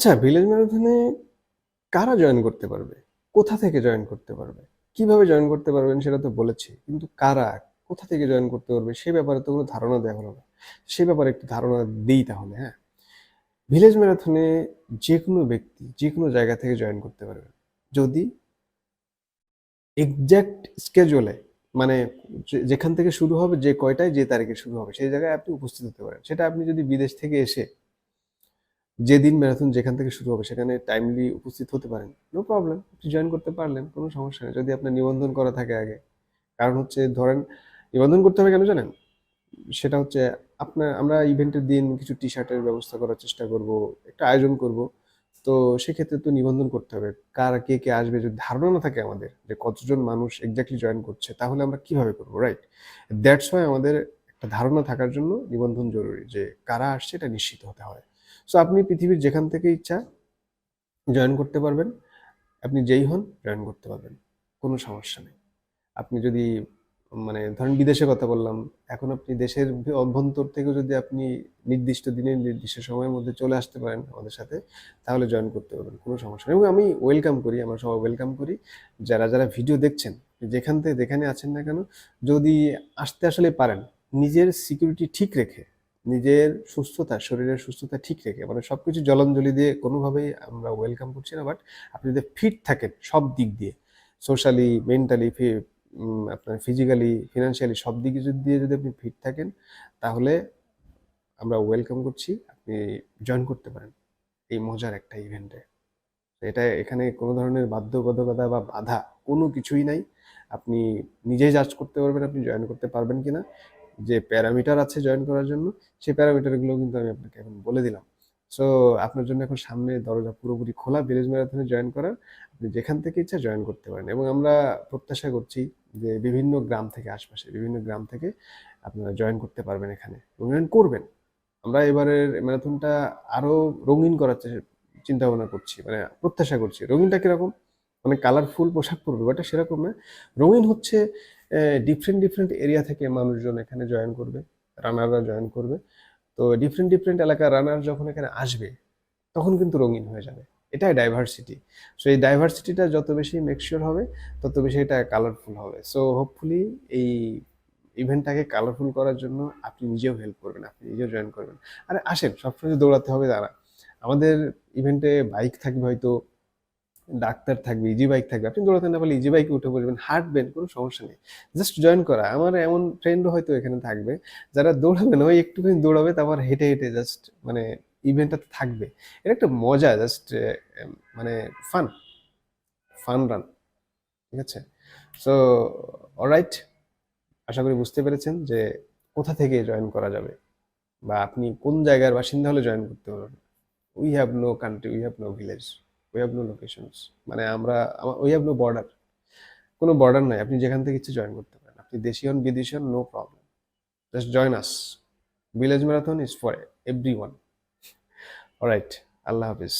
আচ্ছা, ভিলেজ ম্যারাথনে কারা জয়েন করতে পারবে? কোথা থেকে জয়েন করতে পারবে? কিভাবে জয়েন করতে পারবেন সেটা তো বলেছি। কিন্তু কারা, কোথা থেকে জয়েন করতে পারবে সে ব্যাপারে তো কোনো ধারণা দেওয়া হলো না। সে ব্যাপারে একটু ধারণা দেই তাহলে, হ্যাঁ? ভিলেজ ম্যারাথনে যেকোনো ব্যক্তি যেকোনো জায়গা থেকে জয়েন করতে পারবে। যদি এক্সাক্ট স্কেডিউলে মানে যেখান থেকে শুরু হবে, যে কয়টায় যে তারিখে শুরু হবে সেই জায়গায় আপনি উপস্থিত হতে পারেন। সেটা আপনি যদি বিদেশ থেকে এসে যেদিন ম্যারাথন যেখান থেকে শুরু হবে সেখানে টাইমলি উপস্থিত হতে পারেন, নো প্রবলেম, আপনি জয়েন করতে পারলেন, কোনো সমস্যা নেই যদি আপনার নিবন্ধন করা থাকে আগে। কারণ হচ্ছে ধরেন, নিবন্ধন করতে হবে কেন জানেন? সেটা হচ্ছে আমরা ইভেন্টের দিন কিছু টি শার্টের ব্যবস্থা করার চেষ্টা করব, একটা আয়োজন করব। তো সেক্ষেত্রে তো নিবন্ধন করতে হবে। কার কে কে আসবে যদি ধারণা না থাকে আমাদের যে কতজন মানুষ এক্স্যাক্টলি জয়েন করছে, তাহলে আমরা কিভাবে করবো, রাইট? দ্যাটস ওয়াই আমাদের একটা ধারণা থাকার জন্য নিবন্ধন জরুরি, যে কারা আসছে এটা নিশ্চিত হতে হয়। সো আপনি পৃথিবীর যেখান থেকে ইচ্ছা জয়েন করতে পারবেন। আপনি যেই হন জয়েন করতে পারবেন, কোনো সমস্যা নেই। আপনি যদি মানে ধরেন বিদেশের কথা বললাম, এখন আপনি দেশের অভ্যন্তর থেকেও যদি আপনি নির্দিষ্ট দিনে নির্দিষ্ট সময়ের মধ্যে চলে আসতে পারেন আমাদের সাথে, তাহলে জয়েন করতে পারবেন, কোনো সমস্যা নেই। এবং আমি ওয়েলকাম করি, আমরা সবাই ওয়েলকাম করি। যারা যারা ভিডিও দেখছেন, যেখান থেকে যেখানে আছেন না কেন, যদি আসতে আসলে পারেন, নিজের সিকিউরিটি ঠিক রেখে, নিজের সুস্থতা, শরীরের সুস্থতা ঠিক রেখে, মানে সবকিছু জলাঞ্জলি দিয়ে কোনোভাবেই আমরা ওয়েলকাম করছি না, বাট আপনি যদি ফিট থাকেন সব দিক দিয়ে, সোশ্যালি, মেন্টালি, আপনার ফিজিক্যালি, ফিনান্সিয়ালি সব দিকে দিয়ে যদি আপনি ফিট থাকেন, তাহলে আমরা ওয়েলকাম করছি, আপনি জয়েন করতে পারেন এই মজার একটা ইভেন্টে। এটা এখানে কোনো ধরনের বাধ্যবাধকতা বা বাধা কোনো কিছুই নাই। আপনি নিজেই জাজ করতে পারবেন আপনি জয়েন করতে পারবেন কিনা। যে প্যারামিটার আছে জয়েন করার জন্য, সেই প্যারামিটারগুলো কিন্তু আমি আপনাকে এখন বলে দিলাম। সো আপনার জন্য এখন সামনে দরজা পুরোপুরি খোলা ভিলেজ ম্যারাথনে জয়েন করার। আপনি যেখান থেকে ইচ্ছা জয়েন করতে পারেন, এবং আমরা প্রত্যাশা করছি যে বিভিন্ন গ্রাম থেকে, আশপাশে বিভিন্ন গ্রাম থেকে আপনারা জয়েন করতে পারবেন এখানে, এবং জয়েন করবেন। আমরা এবারের ম্যারাথনটা আরো রঙিন করার চিন্তা ভাবনা করছি, মানে প্রত্যাশা করছি। রঙিনটা কিরকম, মানে কালারফুল পোশাক পরবে, বাট সেরকম না। রঙিন হচ্ছে ডিফারেন্ট ডিফারেন্ট এরিয়া থেকে মানুষজন এখানে জয়েন করবে, রানাররা জয়েন করবে। তো ডিফারেন্ট ডিফারেন্ট এলাকার রানার যখন এখানে আসবে, তখন কিন্তু রঙিন হয়ে যাবে। এটাই ডাইভার্সিটি। সো এই ডাইভার্সিটিটা যত বেশি মেকশিওর হবে, তত বেশি এটা কালারফুল হবে। সো হোপফুলি এই ইভেন্টটাকে কালারফুল করার জন্য আপনি নিজেও হেল্প করবেন, আপনি নিজেও জয়েন করবেন। আরে আসেন, সবসময় দৌড়াতে হবে তারা। আমাদের ইভেন্টে বাইক থাকবে হয়তো, ডাক্তার থাকবে, ইজি বাইক থাকবে। আপনি দৌড়াতে না পারলে ইজি বাইকে উঠে বসবেন, হাঁটবেন, কোনো সমস্যা নেই। জাস্ট জয়েন করা। আমার এমন ফ্রেন্ডও হয়তো এখানে থাকবে যারা দৌড়াবে না, ওই একটুখানি দৌড়াবে, তারপর হেঁটে হেঁটে জাস্ট মানে ইভেন্টটাতে থাকবে। এটা একটা মজা, জাস্ট মানে ফান, ফান রান। ঠিক আছে? সো অলরাইট, আশা করি বুঝতে পেরেছেন যে কোথা থেকে জয়েন করা যাবে, বা আপনি কোন জায়গার বাসিন্দা হলে জয়েন করতে পারবেন। We have no country, we have no village, we have no locations. মানে উই হ্যাভ নো বর্ডার। কোনো বর্ডার নাই, আপনি যেখান থেকে ইচ্ছে জয়েন করতে পারেন। আপনি দেশি হন, বিদেশি হন, no problem, just join us. Village marathon is for everyone. Alright, আল্লাহ হাফিজ।